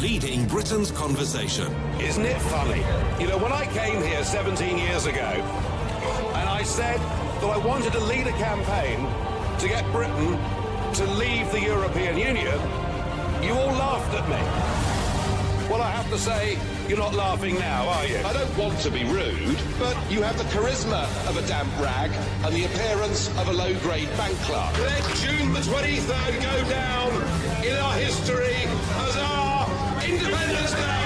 leading Britain's conversation. Isn't it funny? You know, when I came here 17 years ago, and I said that I wanted to lead a campaign to get Britain to leave the European Union, you all laughed at me. Well, I have to say, you're not laughing now, are you? I don't want to be rude, but you have the charisma of a damp rag and the appearance of a low-grade bank clerk. Let June the 23rd go down in our history as our Independence Day.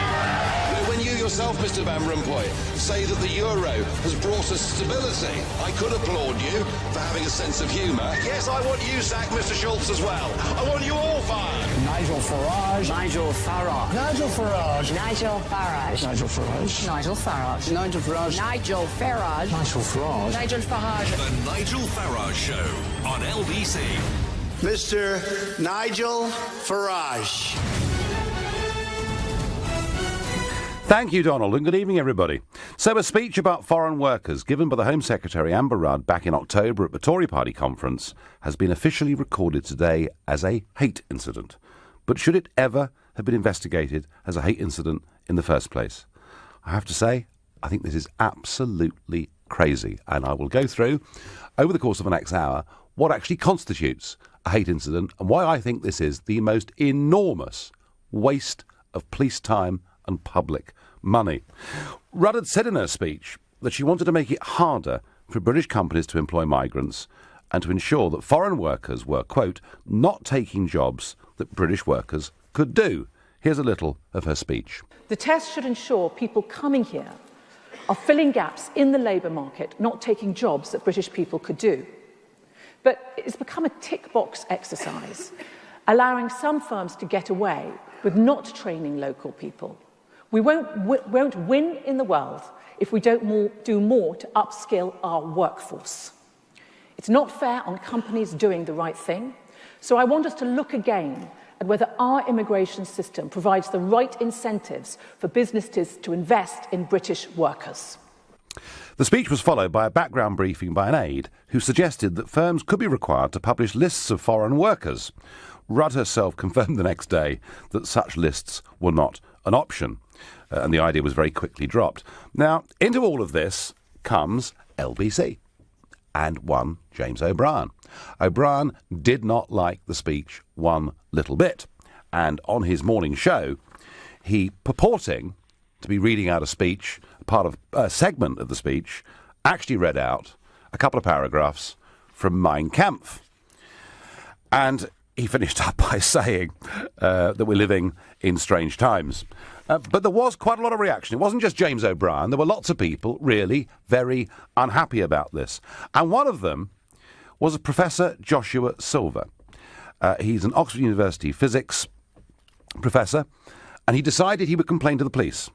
When you yourself, Mr. Van Rompuy, say that the euro has brought us stability, I could applaud you for having a sense of humour. Yes, I want you sacked, Mr. Schultz, as well. I want you all fired. Nigel Farage. Nigel Farage. Nigel Farage. Nigel Farage. Nigel Farage. Nigel Farage. Nigel Farage. Nigel Farage. Nigel Farage. Nigel Farage. The Nigel Farage Show on LBC. Mr. Nigel Farage. Thank you, Donald, and good evening, everybody. So a speech about foreign workers given by the Home Secretary Amber Rudd back in October at the Tory Party conference has been officially recorded today as a hate incident. But should it ever have been investigated as a hate incident in the first place? I have to say, I think this is absolutely crazy, and I will go through, over the course of the next hour, what actually constitutes a hate incident and why I think this is the most enormous waste of police time and public money. Rudd had said in her speech that she wanted to make it harder for British companies to employ migrants and to ensure that foreign workers were, quote, not taking jobs that British workers could do. Here's a little of her speech. The test should ensure people coming here are filling gaps in the labour market, not taking jobs that British people could do. But it's become a tick-box exercise, allowing some firms to get away with not training local people. We won't win in the world if we don't do more to upskill our workforce. It's not fair on companies doing the right thing, so I want us to look again at whether our immigration system provides the right incentives for businesses to invest in British workers. The speech was followed by a background briefing by an aide who suggested that firms could be required to publish lists of foreign workers. Rudd herself confirmed the next day that such lists were not an option. And the idea was very quickly dropped. Now, into all of this comes LBC and one James O'Brien. O'Brien did not like the speech one little bit. And on his morning show, he, purporting to be reading out a speech, part of a segment of the speech, actually read out a couple of paragraphs from Mein Kampf. And he finished up by saying that we're living in strange times. But there was quite a lot of reaction. It wasn't just James O'Brien. There were lots of people really very unhappy about this. And one of them was Professor Joshua Silver. He's an Oxford University physics professor, and he decided he would complain to the police.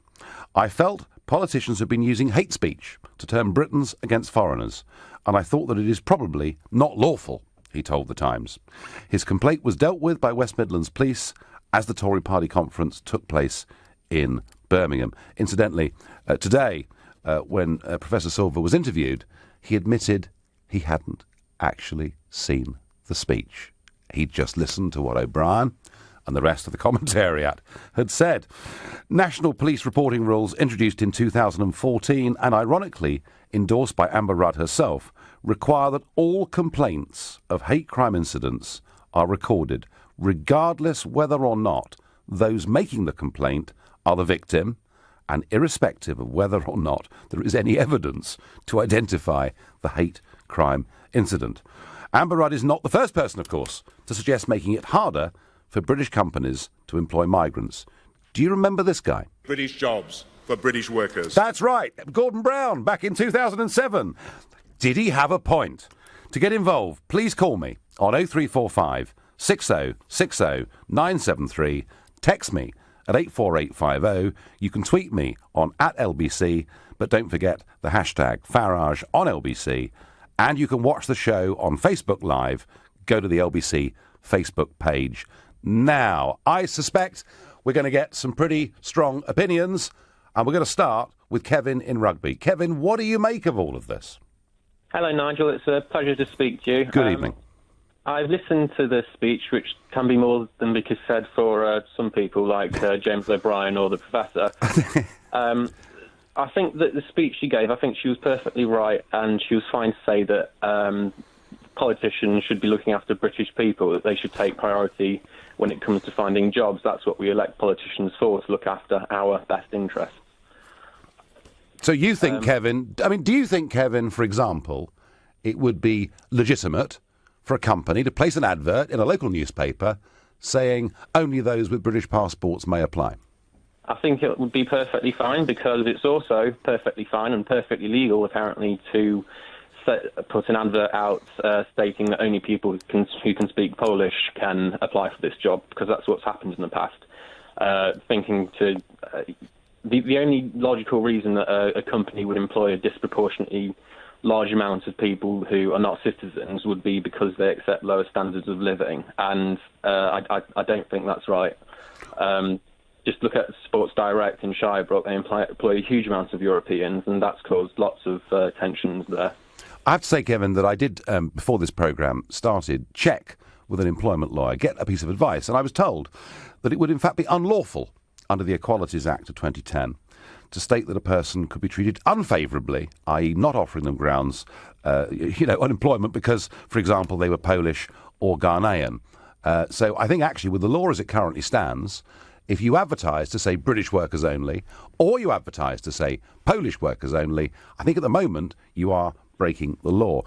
I felt politicians have been using hate speech to turn Britons against foreigners, and I thought that it is probably not lawful, he told The Times. His complaint was dealt with by West Midlands Police as the Tory Party conference took place in Birmingham. Incidentally, today, when Professor Silver was interviewed, he admitted he hadn't actually seen the speech. He'd just listened to what O'Brien and the rest of the commentariat had said. National police reporting rules introduced in 2014 and ironically endorsed by Amber Rudd herself require that all complaints of hate crime incidents are recorded, regardless whether or not those making the complaint are the victim, and irrespective of whether or not there is any evidence to identify the hate crime incident. Amber Rudd is not the first person, of course, to suggest making it harder for British companies to employ migrants. Do you remember this guy? British jobs for British workers. That's right, Gordon Brown, back in 2007. Did he have a point? To get involved, please call me on 0345 6060 973. Text me at 84850. You can tweet me on @LBC, but don't forget the hashtag Farage on LBC. And you can watch the show on Facebook Live. Go to the LBC Facebook page. Now, I suspect we're going to get some pretty strong opinions, and we're going to start with Kevin in Rugby. Kevin, what do you make of all of this? Hello, Nigel. It's a pleasure to speak to you. Good evening. I've listened to the speech, which can be more than we could said for some people like James O'Brien or the Professor. I think that the speech she gave, I think she was perfectly right, and she was fine to say that politicians should be looking after British people, that they should take priority when it comes to finding jobs. That's what we elect politicians for, to look after our best interests. So you think, Kevin, do you think, Kevin, for example, it would be legitimate for a company to place an advert in a local newspaper saying only those with British passports may apply? I think it would be perfectly fine, because it's also perfectly fine and perfectly legal, apparently, to put an advert out stating that only people who can speak Polish can apply for this job, because that's what's happened in the past. The only logical reason that a company would employ a disproportionately large amount of people who are not citizens would be because they accept lower standards of living, and I don't think that's right. Just look at Sports Direct in Shirebrook. They employ a huge amount of Europeans, and that's caused lots of tensions there. I have to say, Kevin, that I did, before this programme started, check with an employment lawyer, get a piece of advice, and I was told that it would in fact be unlawful under the Equalities Act of 2010 to state that a person could be treated unfavourably, i.e. not offering them grounds, unemployment because, for example, they were Polish or Ghanaian. So I think actually with the law as it currently stands, if you advertise to say British workers only, or you advertise to say Polish workers only, I think at the moment you are breaking the law.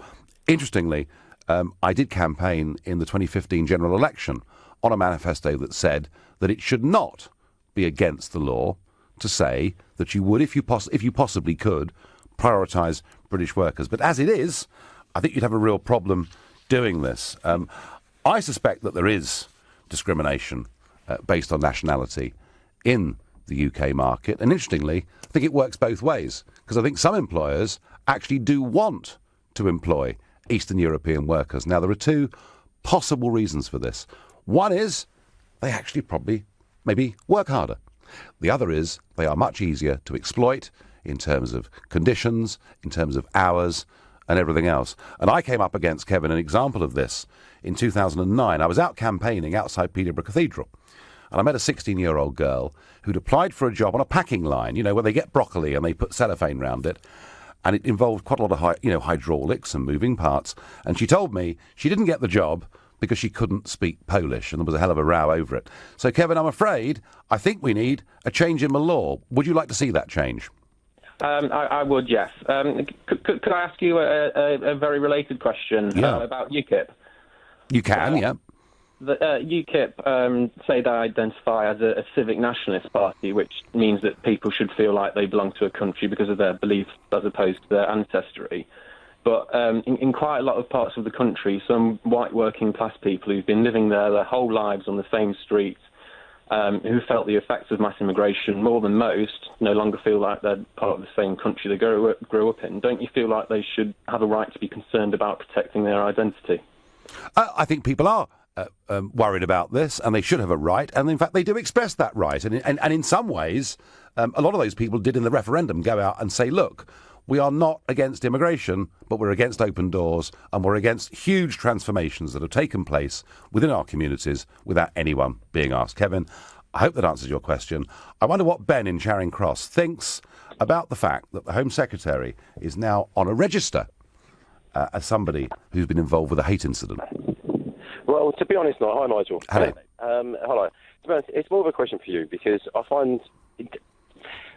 Interestingly, I did campaign in the 2015 general election on a manifesto that said that it should not be against the law to say that you would, if you possibly could, prioritise British workers. But as it is, I think you'd have a real problem doing this. I suspect that there is discrimination based on nationality in the UK market. And interestingly, I think it works both ways, because I think some employers actually do want to employ Eastern European workers. Now, there are two possible reasons for this. One is they actually probably maybe work harder. The other is they are much easier to exploit in terms of conditions, in terms of hours and everything else. And I came up against, Kevin, an example of this in 2009. I was out campaigning outside Peterborough Cathedral, and I met a 16-year-old girl who'd applied for a job on a packing line, where they get broccoli and they put cellophane round it. And it involved quite a lot of hydraulics and moving parts. And she told me she didn't get the job because she couldn't speak Polish, and there was a hell of a row over it. So, Kevin, I think we need a change in the law. Would you like to see that change? I would, yes. Could I ask you a very related question about UKIP? You can, yeah. The UKIP say they identify as a civic nationalist party, which means that people should feel like they belong to a country because of their beliefs as opposed to their ancestry. But in quite a lot of parts of the country, some white working class people who've been living there their whole lives on the same streets, who felt the effects of mass immigration more than most, no longer feel like they're part of the same country they grew up in. Don't you feel like they should have a right to be concerned about protecting their identity? I think people are worried about this, and they should have a right, and in fact they do express that right. And in some ways, a lot of those people did in the referendum go out and say, look, we are not against immigration, but we're against open doors, and we're against huge transformations that have taken place within our communities without anyone being asked. Kevin, I hope that answers your question. I wonder what Ben in Charing Cross thinks about the fact that the Home Secretary is now on a register as somebody who's been involved with a hate incident. Well, to be honest, hi Nigel. Hello. Hello. To be honest, it's more of a question for you, because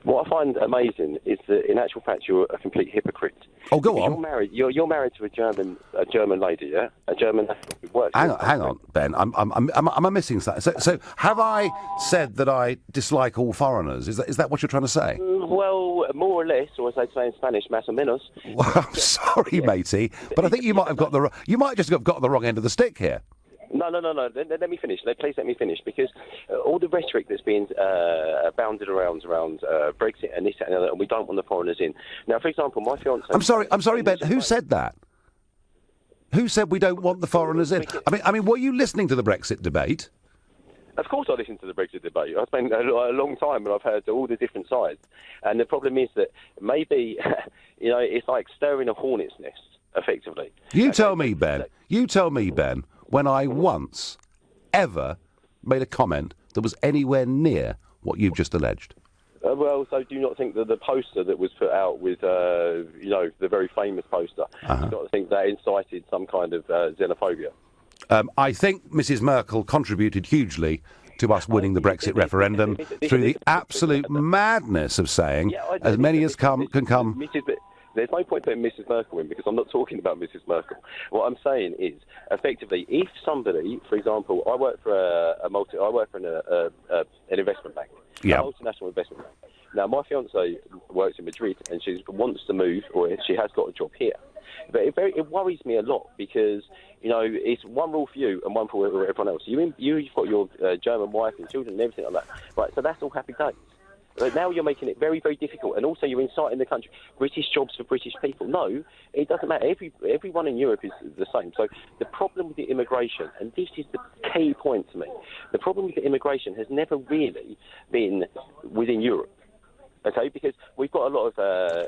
what I find amazing is that in actual fact you're a complete hypocrite. Oh, go on. You're married to a German lady, yeah, a German who works. Hang on, Ben. I'm missing something. So have I said that I dislike all foreigners? Is that what you're trying to say? Well, more or less, or as they say in Spanish, más o menos. Well, I'm sorry, matey, but I think you might have you might just have got the wrong end of the stick here. No. Let me finish. Please let me finish, because all the rhetoric that's being bounded around Brexit and this and the other, and we don't want the foreigners in. Now, for example, my fiancée... I'm sorry, Ben. Who said that? Who said we don't want the foreigners in? I mean, were you listening to the Brexit debate? Of course I listened to the Brexit debate. I spent a long time and I've heard all the different sides. And the problem is that maybe, it's like stirring a hornet's nest, effectively. You tell me, Ben, when I once, ever made a comment that was anywhere near what you've just alleged. Well, so do you not think that the poster that was put out with, the very famous poster, do you not think that incited some kind of xenophobia? I think Mrs Merkel contributed hugely to us winning the Brexit referendum through the absolute madness of saying as many as can come. There's no point putting Mrs Merkel in because I'm not talking about Mrs Merkel. What I'm saying is, effectively, if somebody, for example, I work for an investment bank, a multinational investment bank. Now, my fiancée works in Madrid and she wants to move, or she has got a job here. But it worries me a lot because, it's one rule for you and one for everyone else. You've got your German wife and children and everything like that. Right, so that's all happy days. But now you're making it very, very difficult, and also you're inciting the country. British jobs for British people. No, it doesn't matter. Everyone in Europe is the same. So the problem with the immigration, and this is the key point to me, the problem with the immigration has never really been within Europe. Okay, because we've got a lot of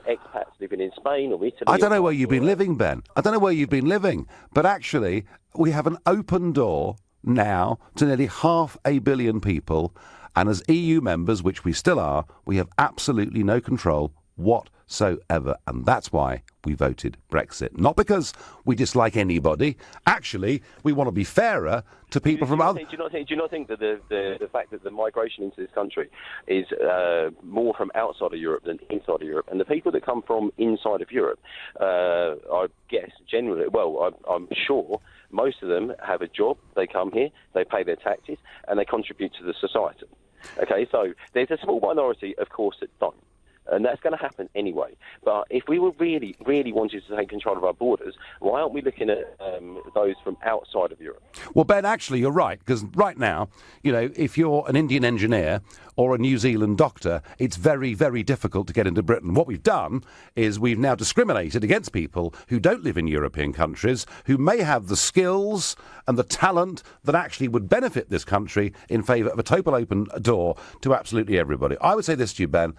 expats living in Spain or Italy. I don't know where you've been living, Ben. I don't know where you've been living. But actually, we have an open door now to nearly 500 million people. And as EU members, which we still are, we have absolutely no control whatsoever. And that's why we voted Brexit. Not because we dislike anybody. Actually, we want to be fairer to people from other... Do you not think that the fact that the migration into this country is more from outside of Europe than inside of Europe? And the people that come from inside of Europe, I guess, generally, I'm sure most of them have a job, they come here, they pay their taxes, and they contribute to the society. Okay, so there's a small minority, of course, that don't. And that's going to happen anyway. But if we were really, really wanted to take control of our borders, why aren't we looking at those from outside of Europe? Well, Ben, actually, you're right, because right now, if you're an Indian engineer or a New Zealand doctor, it's very, very difficult to get into Britain. What we've done is we've now discriminated against people who don't live in European countries, who may have the skills and the talent that actually would benefit this country in favour of a total open door to absolutely everybody. I would say this to you, Ben.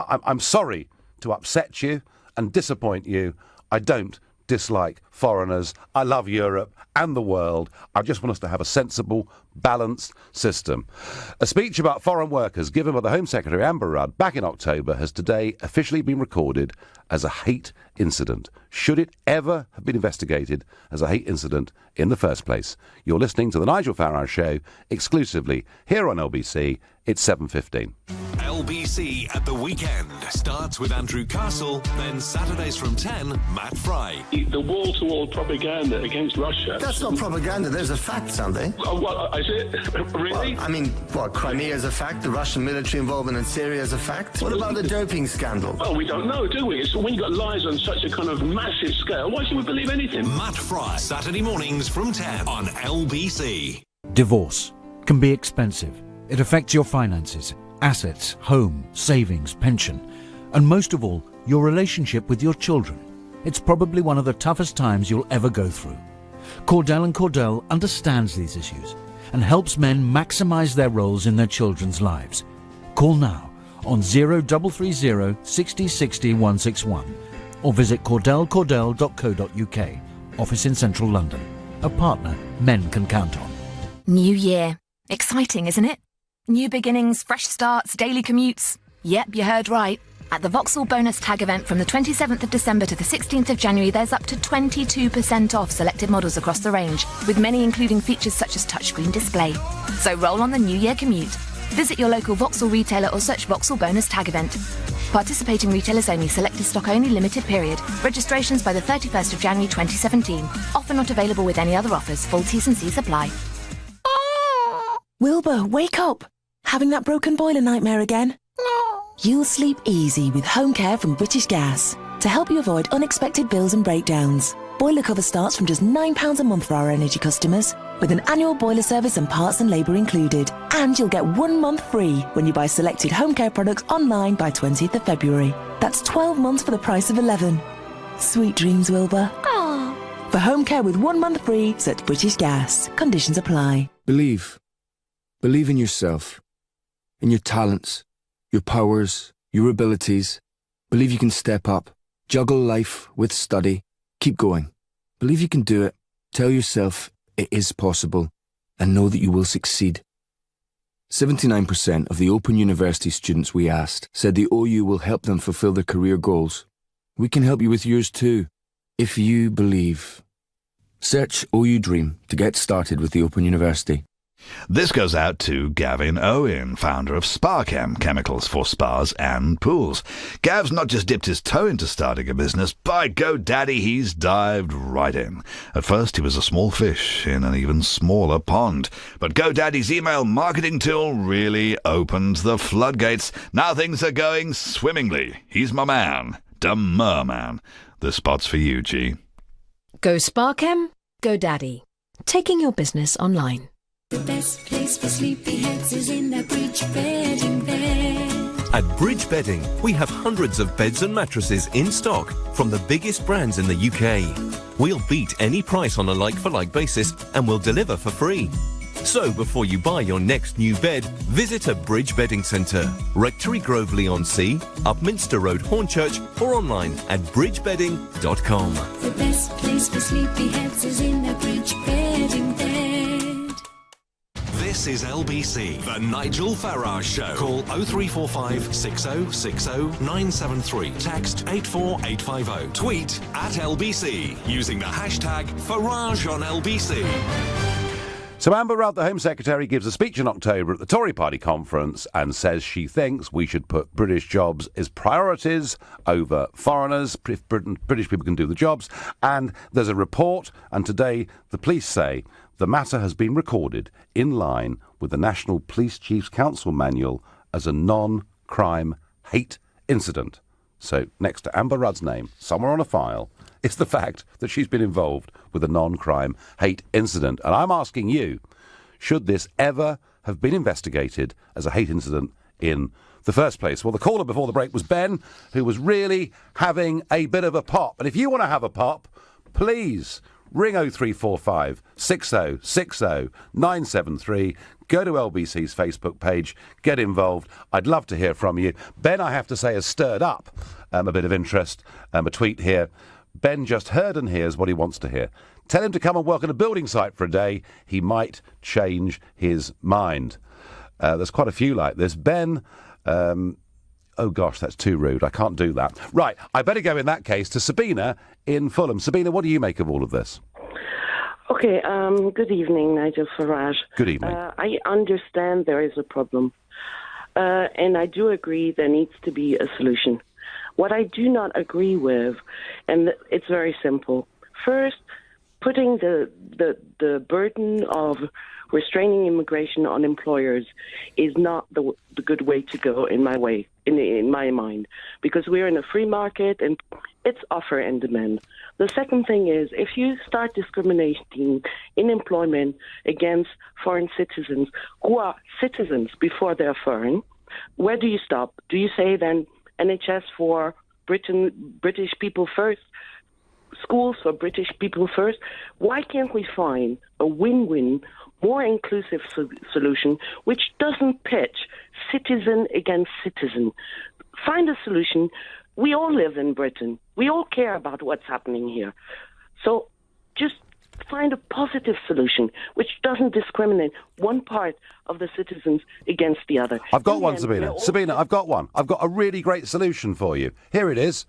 I'm sorry to upset you and disappoint you. I don't dislike foreigners. I love Europe and the world. I just want us to have a sensible, balanced system. A speech about foreign workers given by the Home Secretary Amber Rudd back in October has today officially been recorded as a hate incident. Should it ever have been investigated as a hate incident in the first place? You're listening to the Nigel Farage Show exclusively here on LBC. It's 7:15. LBC at the weekend starts with Andrew Castle, then Saturdays from 10, Matt Fry. The wall-to-wall propaganda against Russia. That's not propaganda, there's a fact, Sandy. Oh, what, is it? Really? Well, Crimea is a fact, the Russian military involvement in Syria is a fact. What about the doping scandal? Well, we don't know, do we? So when you've got lies on such a kind of massive scale, why should we believe anything? Matt Fry, Saturday mornings from 10 on LBC. Divorce can be expensive. It affects your finances, assets, home, savings, pension, and most of all, your relationship with your children. It's probably one of the toughest times you'll ever go through. Cordell & Cordell understands these issues and helps men maximise their roles in their children's lives. Call now on 0330 60 60 161 or visit cordellcordell.co.uk, office in central London. A partner men can count on. New year. Exciting, isn't it? New beginnings, fresh starts, daily commutes. Yep, you heard right. At the Vauxhall Bonus Tag event from the 27th of December to the 16th of January, there's up to 22% off selected models across the range, with many including features such as touchscreen display. So roll on the New Year commute. Visit your local Vauxhall retailer or search Vauxhall Bonus Tag event. Participating retailers only, selected stock only, limited period. Registrations by the 31st of January 2017. Offer not available with any other offers. Full T's and C's apply. Wilbur, wake up! Having that broken boiler nightmare again? You'll sleep easy with home care from British Gas to help you avoid unexpected bills and breakdowns. Boiler cover starts from just £9 a month for our energy customers, with an annual boiler service and parts and labour included. And you'll get 1 month free when you buy selected home care products online by 20th of February. That's 12 months for the price of 11. Sweet dreams, Wilbur. Aww. For home care with 1 month free, search British Gas. Conditions apply. Believe. Believe in yourself, in your talents, your powers, your abilities. Believe you can step up, juggle life with study. Keep going. Believe you can do it. Tell yourself It is possible, and know that you will succeed. 79% of the Open University students we asked said the OU will help them fulfill their career goals. We can help you with yours too, if you believe. Search OU Dream to get started with the Open University. This goes out to Gavin Owen, founder of SpaChem, chemicals for spas and pools. Gav's not just dipped his toe into starting a business, by GoDaddy he's dived right in. At first he was a small fish in an even smaller pond, but GoDaddy's email marketing tool really opened the floodgates. Now things are going swimmingly. He's my man, the merman. This spot's for you, G. Go SpaChem, GoDaddy. Taking your business online. The best place for sleepyheads is in their bridge bedding bed. At Bridge Bedding, we have hundreds of beds and mattresses in stock from the biggest brands in the UK. We'll beat any price on a like-for-like basis and we'll deliver for free. So before you buy your next new bed, visit a Bridge Bedding Centre, Rectory Groveley-on-Sea, Upminster Road, Hornchurch, or online at bridgebedding.com. The best place for sleepyheads is in their bridge bedding bed. This is LBC, the Nigel Farage Show. Call 0345 6060 973. Text 84850. Tweet at LBC using the hashtag Farage on LBC. So Amber Rudd, the Home Secretary, gives a speech in October at the Tory party conference and says she thinks we should put British jobs as priorities over foreigners, if British people can do the jobs. And there's a report, and today the police say the matter has been recorded in line with the National Police Chiefs Council manual as a non-crime hate incident. So next to Amber Rudd's name, somewhere on a file, is the fact that she's been involved with a non-crime hate incident. And I'm asking you, should this ever have been investigated as a hate incident in the first place? Well, the caller before the break was Ben, who was really having a bit of a pop. And if you want to have a pop, please ring 0345 6060 973. Go to LBC's Facebook page. Get involved. I'd love to hear from you. Ben, I have to say, has stirred up a bit of interest. A tweet here. Ben just heard and hears what he wants to hear. Tell him to come and work on a building site for a day. He might change his mind. There's quite a few like this. Ben, oh gosh, that's too rude. I can't do that. Right, I better go in that case to Sabina in Fulham. Sabina, what do you make of all of this? Okay, good evening, Nigel Farage. Good evening. I understand there is a problem, and I do agree there needs to be a solution. What I do not agree with, and it's very simple. First, putting the burden of restraining immigration on employers is not the good way to go in my mind, because we're in a free market and it's offer and demand. The second thing is, if you start discriminating in employment against foreign citizens who are citizens before they're foreign, where do you stop? Do you say then NHS for British people first, schools for British people first? Why can't we find a win-win, more inclusive solution which doesn't pitch citizen against citizen? Find a solution. We all live in Britain. We all care about what's happening here. So just find a positive solution which doesn't discriminate one part of the citizens against the other. I've got one, Sabina. Sabina, I've got one. I've got a really great solution for you. Here it is.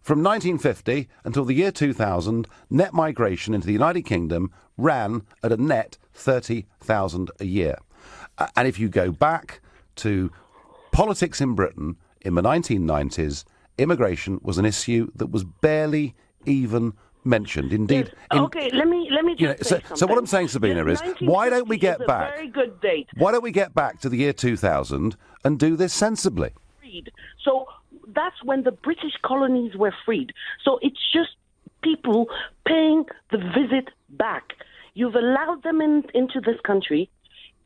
From 1950 until the year 2000, net migration into the United Kingdom ran at a net 30,000 a year. And if you go back to politics in Britain in the 1990s, immigration was an issue that was barely even mentioned. Indeed. Yes. Okay, let me just say something. So what I'm saying, Sabina, is why don't we get back? Very good date. Why don't we get back to the year 2000 and do this sensibly? So that's when the British colonies were freed. So it's just people paying the visit back. You've allowed them into this country.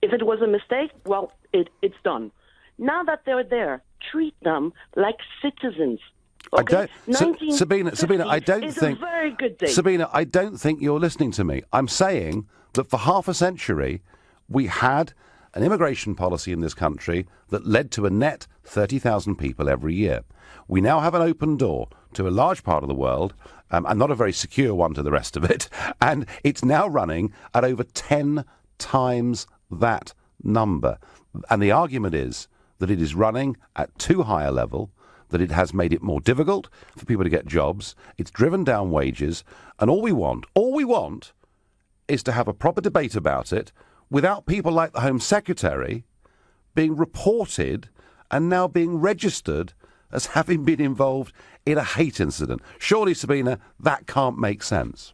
If it was a mistake, well, it's done. Now that they're there, treat them like citizens. Okay? Sabina, I don't think. It's a very good date. Sabina, I don't think you're listening to me. I'm saying that for half a century, we had an immigration policy in this country that led to a net 30,000 people every year. We now have an open door to a large part of the world, and not a very secure one to the rest of it, and it's now running at over 10 times that number. And the argument is that it is running at too high a level, that it has made it more difficult for people to get jobs, it's driven down wages, and all we want is to have a proper debate about it without people like the Home Secretary being reported and now being registered as having been involved in a hate incident. Surely, Sabina, that can't make sense.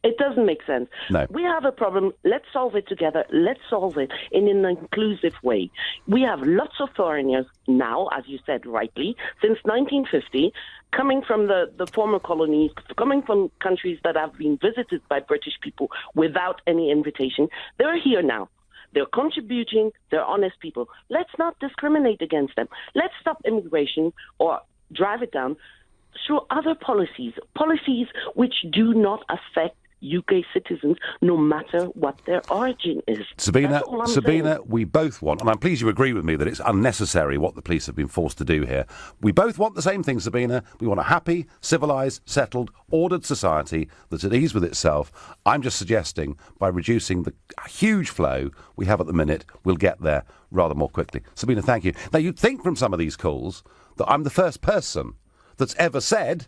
It doesn't make sense. No. We have a problem. Let's solve it together. Let's solve it in an inclusive way. We have lots of foreigners now, as you said rightly, since 1950, coming from the former colonies, coming from countries that have been visited by British people without any invitation. They're here now. They're contributing. They're honest people. Let's not discriminate against them. Let's stop immigration or drive it down through other policies which do not affect UK citizens, no matter what their origin is. Sabina, we both want, and I'm pleased you agree with me that it's unnecessary what the police have been forced to do here. We both want the same thing, Sabina. We want a happy, civilised, settled, ordered society that's at ease with itself. I'm just suggesting by reducing the huge flow we have at the minute, we'll get there rather more quickly. Sabina, thank you. Now, you'd think from some of these calls that I'm the first person that's ever said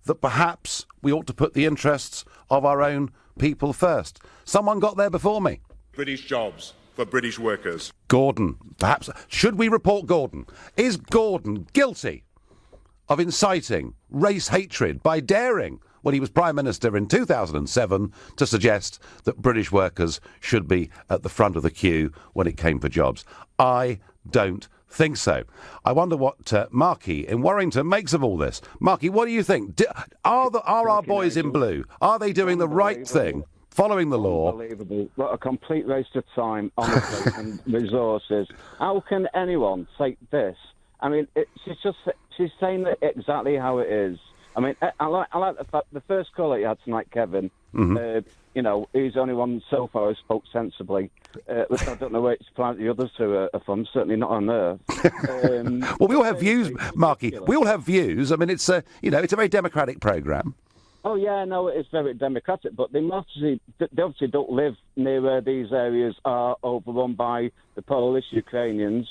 that perhaps we ought to put the interests of our own people first. Someone got there before me. British jobs for British workers. Gordon, perhaps. Should we report Gordon? Is Gordon guilty of inciting race hatred by daring, when he was Prime Minister in 2007, to suggest that British workers should be at the front of the queue when it came for jobs? I don't think so. I wonder what Marky in Warrington makes of all this. Marky, what do you think? Are our boys in blue? Are they doing the right thing, following the law? Unbelievable. What a complete waste of time, honestly, and resources. How can anyone take this? I mean, she's saying it exactly how it is. I mean, I like the fact, the first call that you had tonight, Kevin, you know, he's the only one so far who spoke sensibly. I don't know where it's applied the others to are from, certainly not on Earth. Well, we all have views, Marky. We all have views. I mean, it's a very democratic programme. Oh, yeah, no, it is very democratic, but they obviously don't live near where these areas are overrun by the Polish Ukrainians.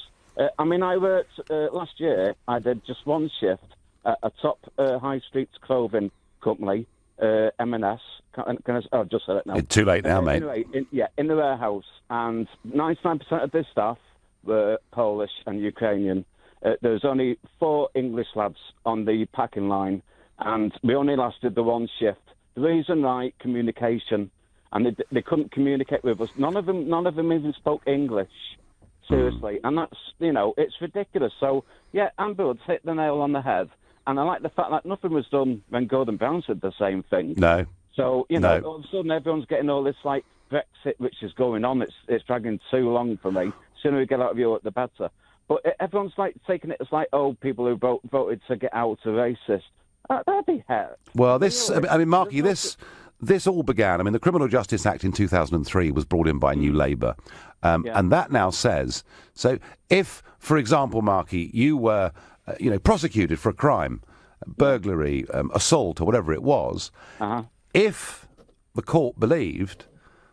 I mean, I worked last year, I did just one shift at a top high street clothing company, M&S. Just said it now. It's too late now, mate. Anyway, in the warehouse, and 99% of the staff were Polish and Ukrainian. There was only 4 English lads on the packing line, and we only lasted the one shift. The reason, right, communication, and they couldn't communicate with us. None of them even spoke English. Seriously, and that's, it's ridiculous. So, yeah, Amber Woods hit the nail on the head, and I like the fact that nothing was done when Gordon Brown said the same thing. No. So, all of a sudden everyone's getting all this, like, Brexit, which is going on. It's dragging too long for me. The sooner we get out of Europe, the better. But everyone's, like, taking it as, like, people who voted to get out are racist. That'd be hell. Well, Marky, this all began, the Criminal Justice Act in 2003 was brought in by New Labour, and that now says, so if, for example, Marky, you were, prosecuted for a crime, burglary, assault, or whatever it was, if the court believed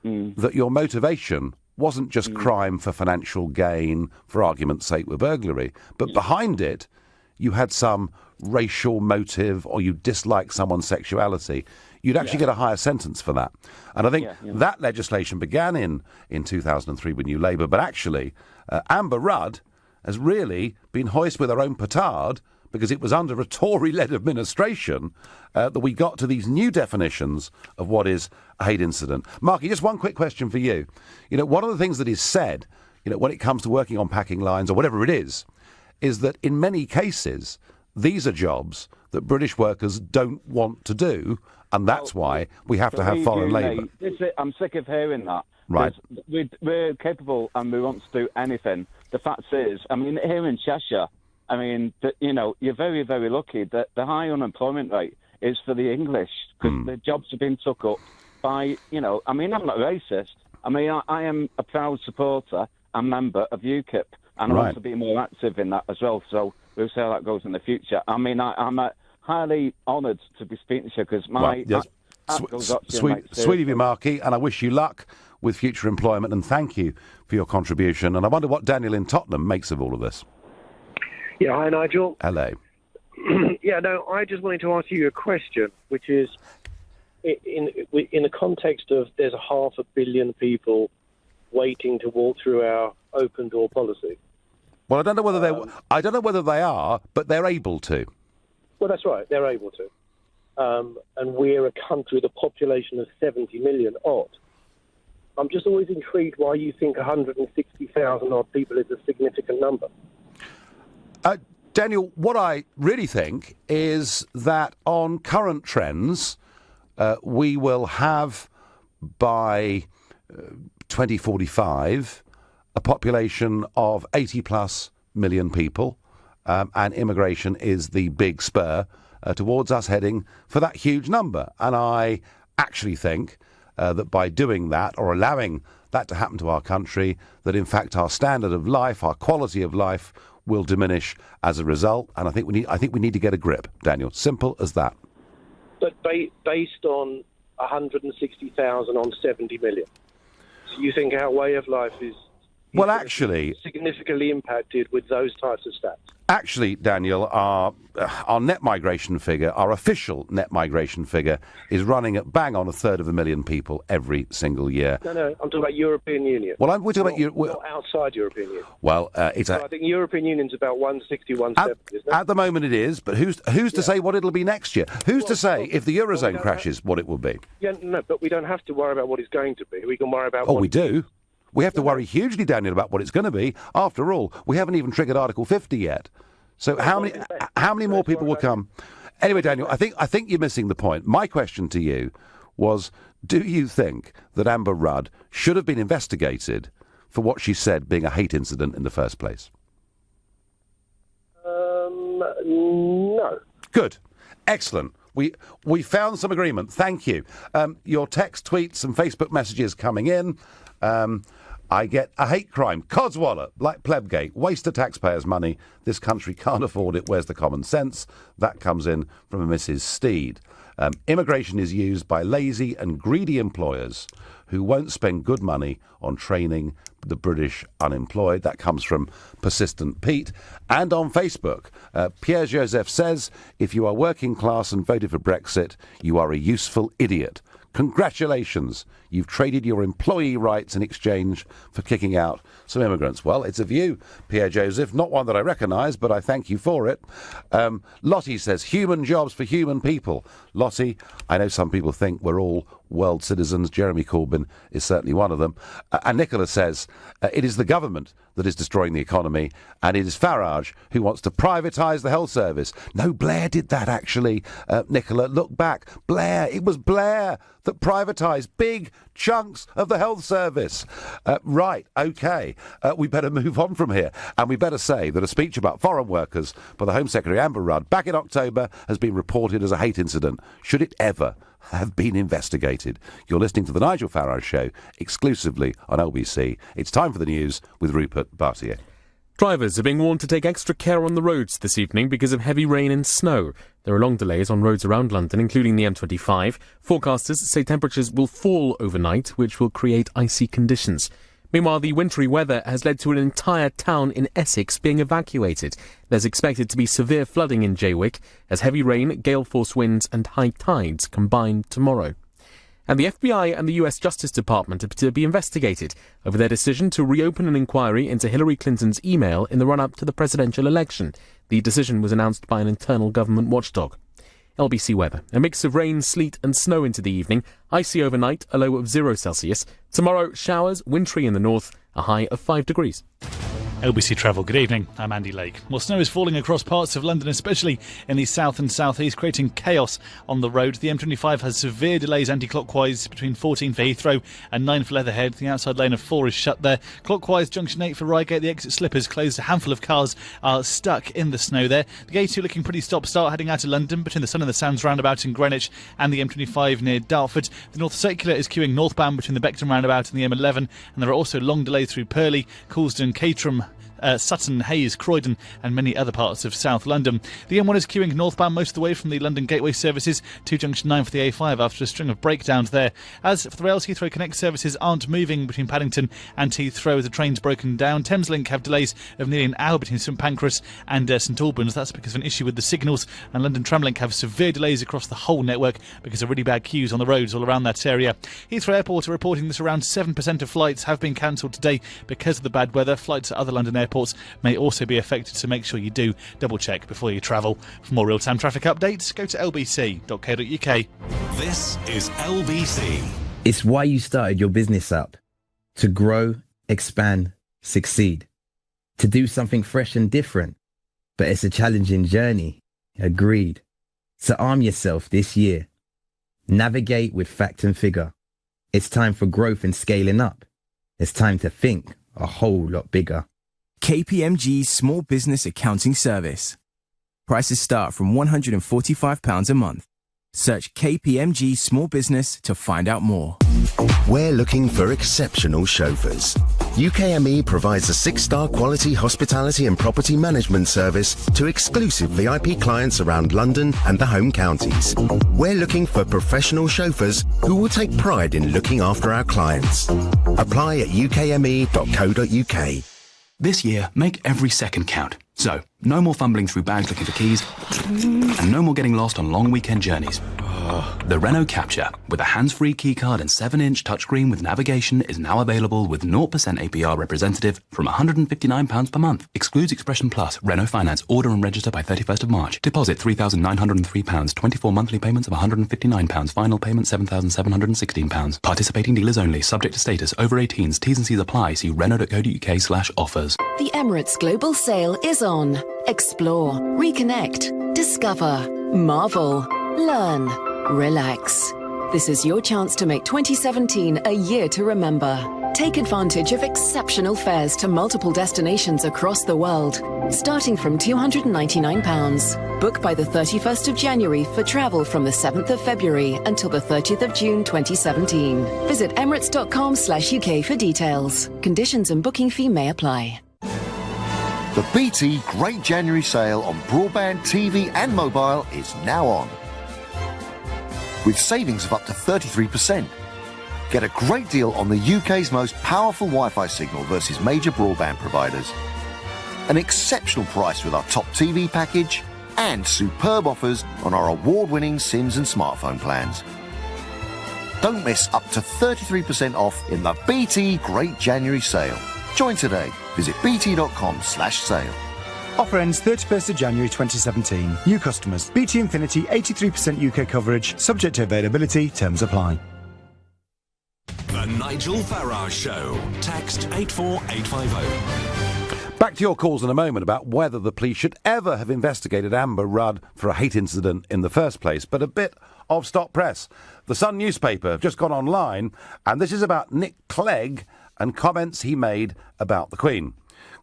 that your motivation wasn't just crime for financial gain, for argument's sake, with burglary, but behind it you had some racial motive or you dislike someone's sexuality, you'd actually get a higher sentence for that. And I think that legislation began in 2003 with New Labour, but actually Amber Rudd has really been hoist with her own petard, because it was under a Tory-led administration that we got to these new definitions of what is a hate incident. Marky, just one quick question for you. One of the things that is said, when it comes to working on packing lines or whatever it is that in many cases, these are jobs that British workers don't want to do, and that's why we have to have foreign labour. I'm sick of hearing that. Right. We're capable and we want to do anything. The fact is, here in Cheshire, you're very, very lucky that the high unemployment rate is for the English, because the jobs have been took up by, I'm not racist. I am a proud supporter and member of UKIP, and I want to be more active in that as well. So we'll see how that goes in the future. I'm at highly honoured to be speaking to you because my... Sweet of you, Marky, and I wish you luck with future employment, and thank you for your contribution. And I wonder what Daniel in Tottenham makes of all of this. Yeah, hi, Nigel. Hello. Yeah, no, I just wanted to ask you a question, which is, in the context of there's 500 million people waiting to walk through our open door policy. Well, I don't know whether they are, but they're able to. Well, that's right, they're able to. And we're a country with a population of 70 million odd. I'm just always intrigued why you think 160,000 odd people is a significant number. Daniel, what I really think is that on current trends, we will have by 2045 a population of 80+ million people, and immigration is the big spur towards us heading for that huge number. And I actually think that by doing that, or allowing that to happen to our country, that in fact our standard of life, our quality of life, will diminish as a result. And I think we need to get a grip, Daniel. Simple as that. But based on 160,000 on 70 million, so you think our way of life is actually significantly impacted with those types of stats? Actually, Daniel, our net migration figure, our official net migration figure, is running at bang on 1/3 people every single year. No, I'm talking about European Union. Well, we're talking about not outside European Union. Well, I think European Union's about 160, 170, isn't it? At the moment it is, but who's to say what it'll be next year? Who's to say if the Eurozone crashes what it will be? Yeah, no, but we don't have to worry about what it's going to be. We can worry about we do. We have to worry hugely, Daniel, about what it's going to be. After all, we haven't even triggered Article 50 yet. So how many more people will come? Anyway, Daniel, I think you're missing the point. My question to you was, do you think that Amber Rudd should have been investigated for what she said being a hate incident in the first place? No. Good. Excellent. We found some agreement. Thank you. Your text, tweets and Facebook messages coming in. I get a hate crime. Codswallop, like Plebgate, waste of taxpayers' money. This country can't afford it. Where's the common sense? That comes in from a Mrs. Steed. Immigration is used by lazy and greedy employers who won't spend good money on training the British unemployed. That comes from Persistent Pete. And on Facebook, Pierre Joseph says, if you are working class and voted for Brexit, you are a useful idiot. Congratulations, you've traded your employee rights in exchange for kicking out some immigrants. Well, it's a view, Pierre Joseph, not one that I recognise, but I thank you for it. Lottie says, human jobs for human people. Lottie, I know some people think we're all world citizens. Jeremy Corbyn is certainly one of them. And Nicola says, it is the government that is destroying the economy, and it is Farage who wants to privatise the health service. No, Blair did that, actually. Nicola, look back. Blair, it was Blair that privatised big chunks of the health service. Right, OK. We better move on from here. And we better say that a speech about foreign workers by the Home Secretary Amber Rudd back in October has been reported as a hate incident. Should it ever have been investigated? You're listening to The Nigel Farage Show, exclusively on LBC. It's time for the news with Rupert Bartier. Drivers are being warned to take extra care on the roads this evening because of heavy rain and snow. There are long delays on roads around London, including the M25. Forecasters say temperatures will fall overnight, which will create icy conditions. Meanwhile, the wintry weather has led to an entire town in Essex being evacuated. There's expected to be severe flooding in Jaywick as heavy rain, gale-force winds and high tides combine tomorrow. And the FBI and the US Justice Department are to be investigated over their decision to reopen an inquiry into Hillary Clinton's email in the run-up to the presidential election. The decision was announced by an internal government watchdog. LBC weather. A mix of rain, sleet and snow into the evening. Icy overnight, a low of 0 Celsius. Tomorrow, showers, wintry in the north, a high of 5 degrees. LBC Travel, good evening. I'm Andy Lake. Well, snow is falling across parts of London, especially in the south and southeast, creating chaos on the road. The M25 has severe delays anti-clockwise between 14 for Heathrow and 9 for Leatherhead. The outside lane of 4 is shut there. Clockwise, junction 8 for Reigate. The exit slip is closed. A handful of cars are stuck in the snow there. The A2 looking pretty stop-start heading out of London between the Sun and the Sands roundabout in Greenwich and the M25 near Dartford. The North Circular is queuing northbound between the Beckton roundabout and the M11, and there are also long delays through Purley, Coulsdon, Caterham, Sutton, Hayes, Croydon and many other parts of South London. The M1 is queuing northbound most of the way from the London Gateway services to Junction 9 for the A5 after a string of breakdowns there. As for the rail's Heathrow Connect services aren't moving between Paddington and Heathrow as the train's broken down. Thameslink have delays of nearly an hour between St Pancras and St Albans. That's because of an issue with the signals, and London Tramlink have severe delays across the whole network because of really bad queues on the roads all around that area. Heathrow Airport are reporting that around 7% of flights have been cancelled today because of the bad weather. Flights at other London airports may also be affected, so make sure you do double check before you travel. For more real-time traffic updates, go to lbc.co.uk. This is LBC. It's why you started your business up. To grow, expand, succeed. To do something fresh and different. But it's a challenging journey. Agreed. So arm yourself this year. Navigate with fact and figure. It's time for growth and scaling up. It's time to think a whole lot bigger. KPMG's Small Business Accounting Service. Prices start from £145 a month. Search KPMG Small Business to find out more. We're looking for exceptional chauffeurs. UKME provides a 6-star quality hospitality and property management service to exclusive VIP clients around London and the home counties. We're looking for professional chauffeurs who will take pride in looking after our clients. Apply at ukme.co.uk. This year, make every second count. So, no more fumbling through bags looking for keys, and no more getting lost on long weekend journeys. The Renault Capture, with a hands-free keycard and 7-inch touchscreen with navigation, is now available with 0% APR representative from £159 per month. Excludes Expression Plus. Renault Finance. Order and register by 31st of March. Deposit £3,903. 24 monthly payments of £159. Final payment £7,716. Participating dealers only. Subject to status. Over 18s. T's and C's apply. See Renault.co.uk/offers. The Emirates Global Sale is on. Explore, reconnect, discover, marvel, learn, relax. This is your chance to make 2017 a year to remember. Take advantage of exceptional fares to multiple destinations across the world, starting from £299. Book by the 31st of January for travel from the 7th of February until the 30th of June 2017. Visit emirates.com/UK for details. Conditions and booking fee may apply. The BT Great January Sale on broadband, TV and mobile is now on. With savings of up to 33%. Get a great deal on the UK's most powerful Wi-Fi signal versus major broadband providers. An exceptional price with our top TV package and superb offers on our award-winning SIMs and smartphone plans. Don't miss up to 33% off in the BT Great January Sale. Join today. Visit bt.com/sale. Offer ends 31st of January 2017. New customers. BT Infinity 83% UK coverage. Subject to availability. Terms apply. The Nigel Farage Show. Text 84850. Back to your calls in a moment about whether the police should ever have investigated Amber Rudd for a hate incident in the first place. But a bit of stop press. The Sun newspaper have just gone online, and this is about Nick Clegg and comments he made about the Queen.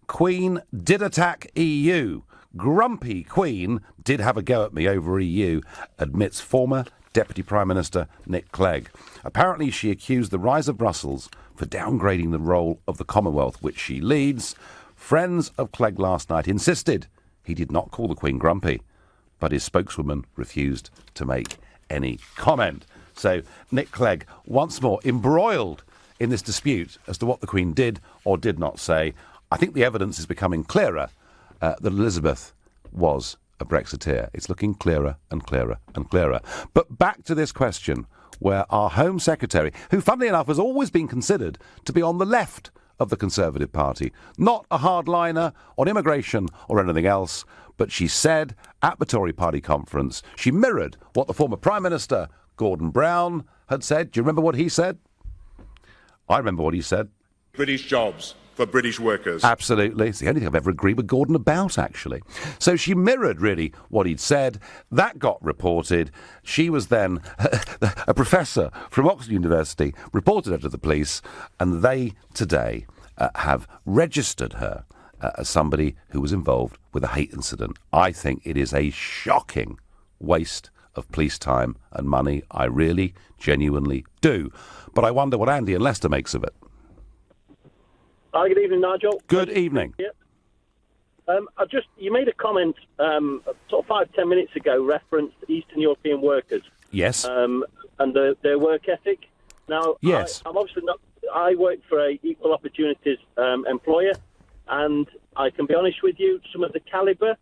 Queen did attack EU. Grumpy Queen did have a go at me over EU, admits former Deputy Prime Minister Nick Clegg. Apparently she accused the rise of Brussels for downgrading the role of the Commonwealth, which she leads. Friends of Clegg last night insisted he did not call the Queen grumpy, but his spokeswoman refused to make any comment. So Nick Clegg, once more embroiled in this dispute as to what the Queen did or did not say. I think the evidence is becoming clearer that Elizabeth was a Brexiteer. It's looking clearer and clearer and clearer. But back to this question, where our Home Secretary, who funnily enough has always been considered to be on the left of the Conservative Party, not a hardliner on immigration or anything else, but she said at the Tory Party conference, she mirrored what the former Prime Minister, Gordon Brown, had said. Do you remember what he said? I remember what he said. British jobs for British workers. Absolutely. It's the only thing I've ever agreed with Gordon about, actually. So she mirrored, really, what he'd said. That got reported. She was then a professor from Oxford University, reported her to the police, and they, today, have registered her as somebody who was involved with a hate incident. I think it is a shocking waste of police time and money. I really, genuinely do. But I wonder what Andy and Leicester makes of it. Hi, good evening, Nigel. Good evening. Yeah. You made a comment sort of 5-10 minutes ago, referenced Eastern European workers. Yes. And their work ethic. Now, yes. I'm obviously not. I work for a equal opportunities employer, and I can be honest with you, some of the calibre,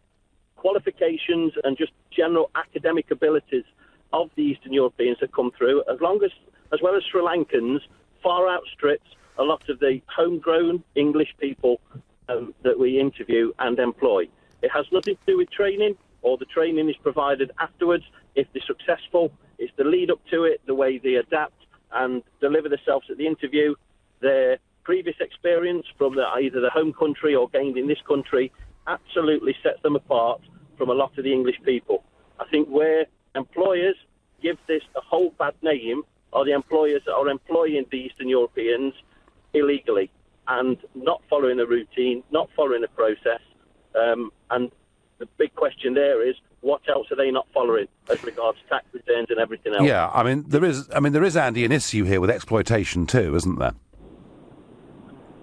qualifications, and just general academic abilities of the Eastern Europeans that come through, as well as Sri Lankans, far outstrips a lot of the homegrown English people that we interview and employ. It has nothing to do with training, or the training is provided afterwards. If they're successful, it's the lead up to it, the way they adapt and deliver themselves at the interview, their previous experience from either the home country or gained in this country absolutely sets them apart from a lot of the English people. I think where employers give this a whole bad name are the employers that are employing the Eastern Europeans illegally and not following a routine, not following a process. And the big question there is, what else are they not following as regards tax returns and everything else? Yeah, there is, Andy, an issue here with exploitation too, isn't there?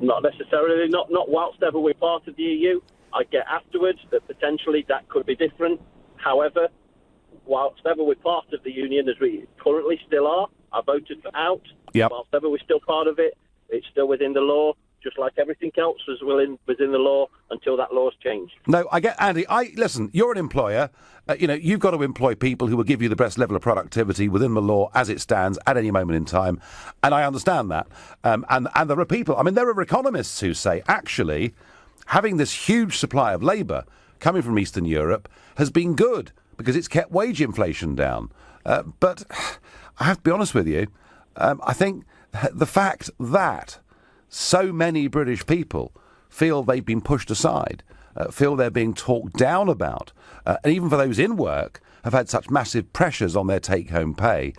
Not necessarily, not whilst ever we're part of the EU. I get afterwards that potentially that could be different. However, whilst ever we're part of the union, as we currently still are, I voted for out. Yep. Whilst ever we're still part of it, it's still within the law, just like everything else was within the law until that law's changed. No, I get, Andy, listen, you're an employer. You've got to employ people who will give you the best level of productivity within the law as it stands at any moment in time. And I understand that. And there are people, there are economists who say, actually, having this huge supply of labour coming from Eastern Europe has been good because it's kept wage inflation down. But I have to be honest with you, I think the fact that so many British people feel they've been pushed aside, feel they're being talked down about, and even for those in work, have had such massive pressures on their take-home pay.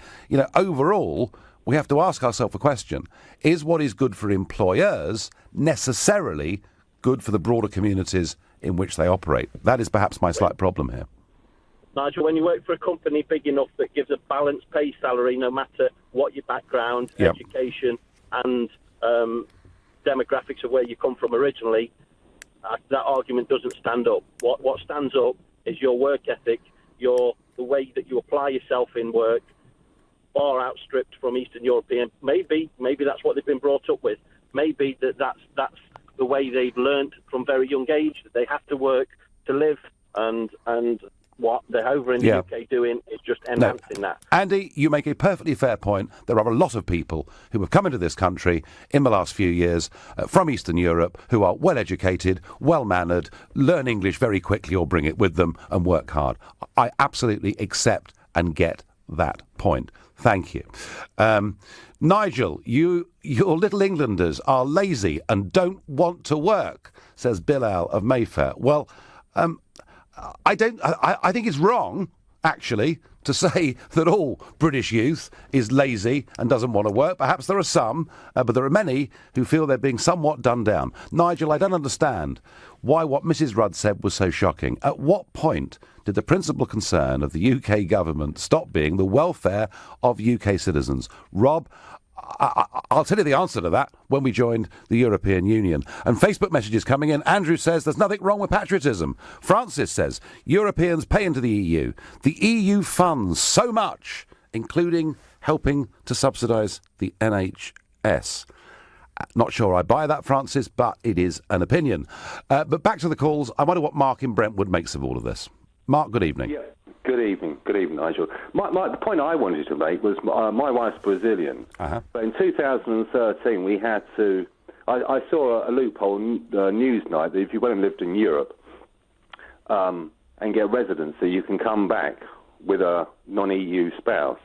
Overall, we have to ask ourselves a question. Is what is good for employers necessarily good for the broader communities in which they operate? That is perhaps my slight problem here. Nigel, when you work for a company big enough that gives a balanced pay salary, no matter what your background, Yep. education, and demographics of where you come from originally, that argument doesn't stand up. What stands up is your work ethic, the way that you apply yourself in work, far outstripped from Eastern European. Maybe that's what they've been brought up with. Maybe that's the way they've learnt from very young age, that they have to work to live, and what they're over in the UK doing is just enhancing that. Andy, you make a perfectly fair point. There are a lot of people who have come into this country in the last few years from Eastern Europe who are well-educated, well-mannered, learn English very quickly or bring it with them and work hard. I absolutely accept and get that point. Thank you. Nigel, your Little Englanders are lazy and don't want to work, says Bilal of Mayfair. Well, I think it's wrong, actually, to say that all British youth is lazy and doesn't want to work. Perhaps there are some, but there are many who feel they're being somewhat done down. Nigel, I don't understand why what Mrs. Rudd said was so shocking. At what point did the principal concern of the UK government stop being the welfare of UK citizens? Rob, I'll tell you the answer to that when we joined the European Union. And Facebook messages coming in. Andrew says there's nothing wrong with patriotism. Francis says Europeans pay into the EU. The EU funds so much, including helping to subsidise the NHS. Not sure I buy that, Francis, but it is an opinion. But back to the calls. I wonder what Mark in Brentwood makes of all of this. Mark, good evening. Yeah. Good evening, Nigel. The point I wanted to make was my wife's Brazilian. But in 2013, we had to... I saw a loophole news night that if you went and lived in Europe and get residency, you can come back with a non-EU spouse.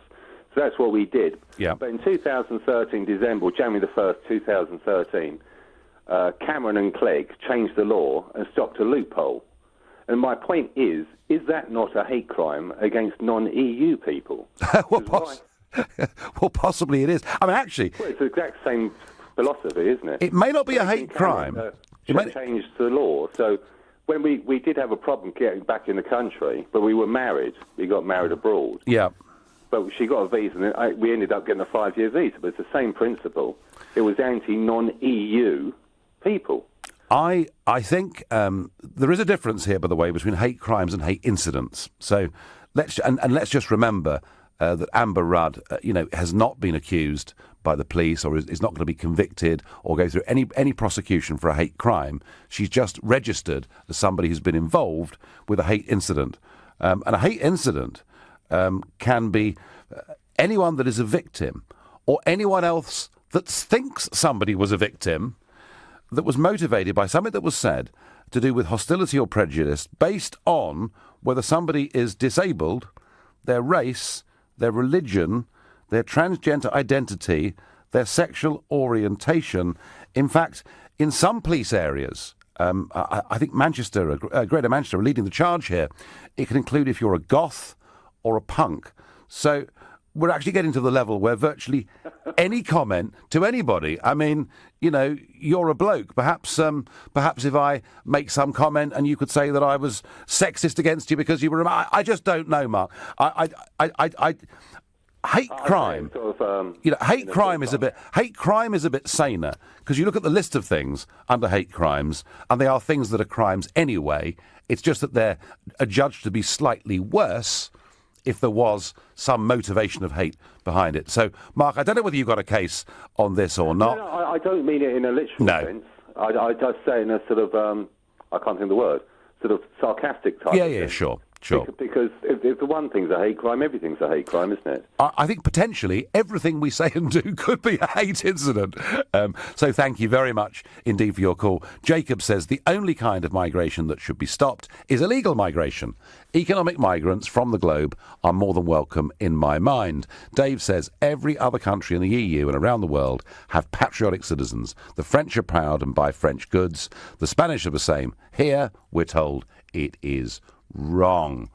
So that's what we did. Yeah. But in 2013, December, January the 1st, 2013, Cameron and Clegg changed the law and stopped a loophole. And my point is that not a hate crime against non-EU people? Well, possibly it is. I mean, actually... Well, it's the exact same philosophy, isn't it? It may not be a hate crime. It changed the law. So when we did have a problem getting back in the country, but we were married. We got married abroad. Yeah. But she got a visa, and we ended up getting a 5-year visa. But it's the same principle. It was anti-non-EU people. I think there is a difference here, by the way, between hate crimes and hate incidents. So let's just remember that Amber Rudd, has not been accused by the police or is not going to be convicted or go through any prosecution for a hate crime. She's just registered as somebody who's been involved with a hate incident. And a hate incident can be anyone that is a victim or anyone else that thinks somebody was a victim that was motivated by something that was said to do with hostility or prejudice based on whether somebody is disabled, their race, their religion, their transgender identity, their sexual orientation. In fact, in some police areas, I think Manchester, Greater Manchester, are leading the charge here. It can include if you're a goth or a punk. So we're actually getting to the level where virtually any comment to anybody, I mean, you're a bloke. Perhaps if I make some comment and you could say that I was sexist against you because you were I just don't know, Mark. Hate crime. Hate crime is a bit saner because you look at the list of things under hate crimes, and they are things that are crimes anyway. It's just that they're adjudged to be slightly worse if there was some motivation of hate behind it. So, Mark, I don't know whether you've got a case on this or not. No, I don't mean it in a literal sense. I just say in a sort of, I can't think of the word, sort of sarcastic type of thing. Sure. Because if the one thing's a hate crime, everything's a hate crime, isn't it? I think potentially everything we say and do could be a hate incident. So thank you very much indeed for your call. Jacob says the only kind of migration that should be stopped is illegal migration. Economic migrants from the globe are more than welcome in my mind. Dave says every other country in the EU and around the world have patriotic citizens. The French are proud and buy French goods. The Spanish are the same. Here, we're told it is wrong.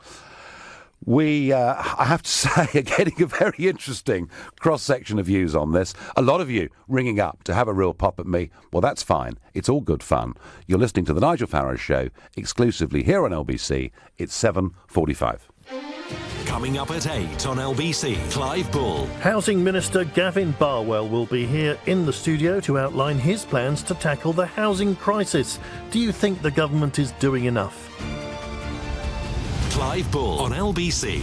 We, I have to say, are getting a very interesting cross-section of views on this. A lot of you ringing up to have a real pop at me. Well, that's fine. It's all good fun. You're listening to The Nigel Farage Show, exclusively here on LBC. It's 7:45. Coming up at 8 on LBC, Clive Bull. Housing Minister Gavin Barwell will be here in the studio to outline his plans to tackle the housing crisis. Do you think the government is doing enough? Clive Bull on LBC.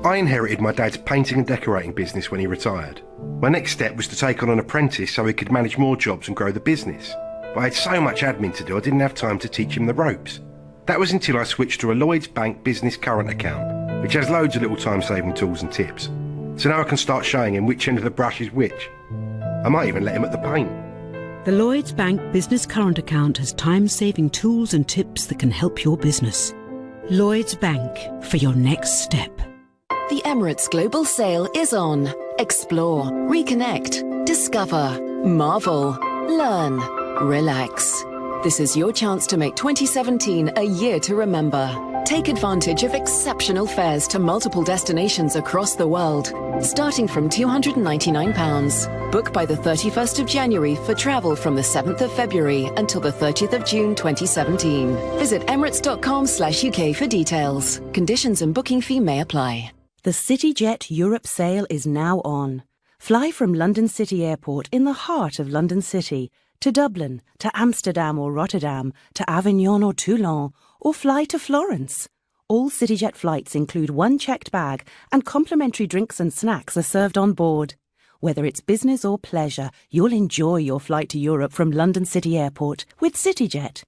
I inherited my dad's painting and decorating business when he retired. My next step was to take on an apprentice so he could manage more jobs and grow the business. But I had so much admin to do I didn't have time to teach him the ropes. That was until I switched to a Lloyds Bank business current account, which has loads of little time-saving tools and tips. So now I can start showing him which end of the brush is which. I might even let him at the paint. The Lloyds Bank business current account has time-saving tools and tips that can help your business. Lloyds Bank, for your next step. The Emirates Global Sale is on. Explore, reconnect, discover, marvel, learn, relax. This is your chance to make 2017 a year to remember. Take advantage of exceptional fares to multiple destinations across the world, starting from £299. Book by the 31st of January for travel from the 7th of February until the 30th of June 2017. Visit emirates.com/UK for details. Conditions and booking fee may apply. The CityJet Europe sale is now on. Fly from London City Airport in the heart of London City to Dublin, to Amsterdam or Rotterdam, to Avignon or Toulon, or fly to Florence. All CityJet flights include one checked bag and complimentary drinks and snacks are served on board. Whether it's business or pleasure, you'll enjoy your flight to Europe from London City Airport with CityJet.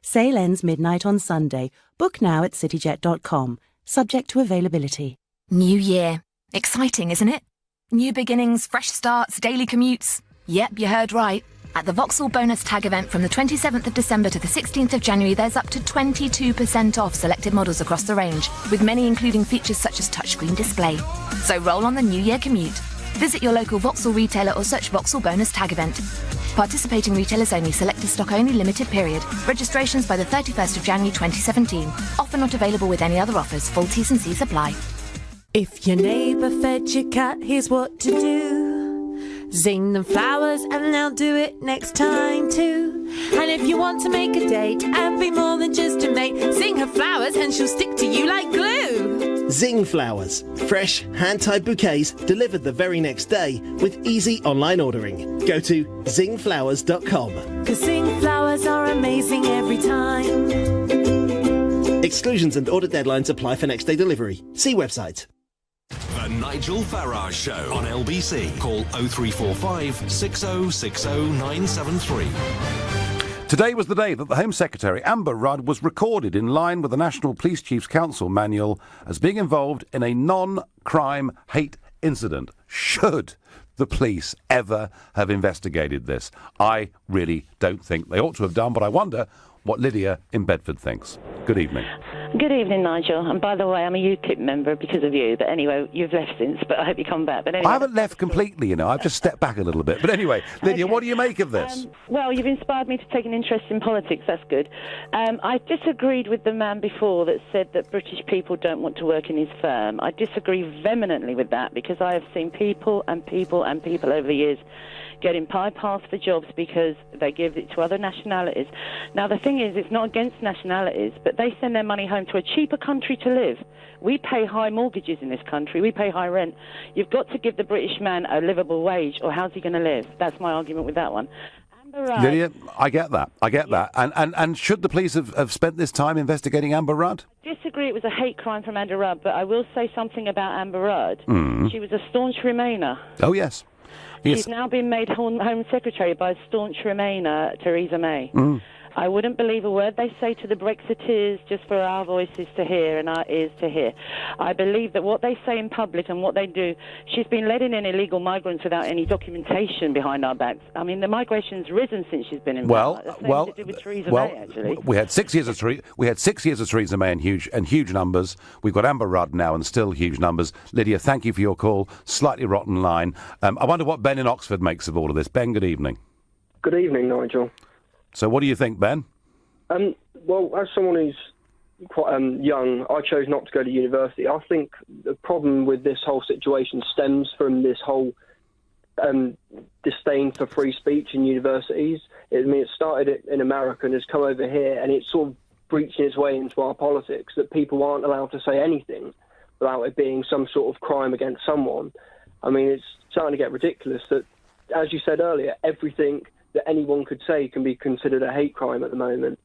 Sale ends midnight on Sunday. Book now at cityjet.com, subject to availability. New year. Exciting, isn't it? New beginnings, fresh starts, daily commutes. Yep, you heard right. At the Vauxhall Bonus Tag event from the 27th of December to the 16th of January, there's up to 22% off selected models across the range, with many including features such as touchscreen display. So roll on the New Year commute. Visit your local Vauxhall retailer or search Vauxhall Bonus Tag event. Participating retailers only, selected stock only, limited period. Registrations by the 31st of January 2017. Offer not available with any other offers. Full T's and C's apply. If your neighbour fed your cat, here's what to do. Zing them flowers and they'll do it next time too. And if you want to make a date and be more than just a mate, zing her flowers and she'll stick to you like glue. Zing flowers. Fresh, hand-tied bouquets delivered the very next day with easy online ordering. Go to zingflowers.com. 'Cause Zing flowers are amazing every time. Exclusions and order deadlines apply for next day delivery. See website. The Nigel Farage Show on LBC. Call 0345 6060 973. Today was the day that the Home Secretary, Amber Rudd, was recorded in line with the National Police Chiefs Council manual as being involved in a non-crime hate incident. Should the police ever have investigated this? I really don't think they ought to have done, but I wonder what Lydia in Bedford thinks. Good evening. Good evening, Nigel. And by the way, I'm a UKIP member because of you. But anyway, you've left since, but I hope you come back. But anyway, I haven't left completely, you know. I've just stepped back a little bit. But anyway, Lydia, what do you make of this? Well, you've inspired me to take an interest in politics. That's good. I disagreed with the man before that said that British people don't want to work in his firm. I disagree vehemently with that because I have seen people and people and people over the years getting bypassed for jobs because they give it to other nationalities. Now, the thing is, it's not against nationalities, but they send their money home to a cheaper country to live. We pay high mortgages in this country. We pay high rent. You've got to give the British man a livable wage, or how's he going to live? That's my argument with that one. Amber Rudd, Lydia, I get that. I get that. And should the police have spent this time investigating Amber Rudd? I disagree it was a hate crime from Amber Rudd, but I will say something about Amber Rudd. She was a staunch Remainer. Oh, yes. She's now been made Home Secretary by staunch Remainer Theresa May. I wouldn't believe a word they say to the Brexiteers just for our voices to hear and our ears to hear. I believe that what they say in public and what they do, she's been letting in illegal migrants without any documentation behind our backs. I mean, the migration's risen since she's been in power. To do with Theresa May, actually. We had 6 years of Theresa May and huge numbers. We've got Amber Rudd now and still huge numbers. Lydia, thank you for your call. Slightly rotten line. I wonder what Ben in Oxford makes of all of this. Ben, good evening. Good evening, Nigel. So what do you think, Ben? Well, as someone who's quite young, I chose not to go to university. I think the problem with this whole situation stems from this whole disdain for free speech in universities. It started in America and has come over here, and it's sort of breaching its way into our politics, that people aren't allowed to say anything without it being some sort of crime against someone. I mean, it's starting to get ridiculous that, as you said earlier, everything that anyone could say can be considered a hate crime at the moment.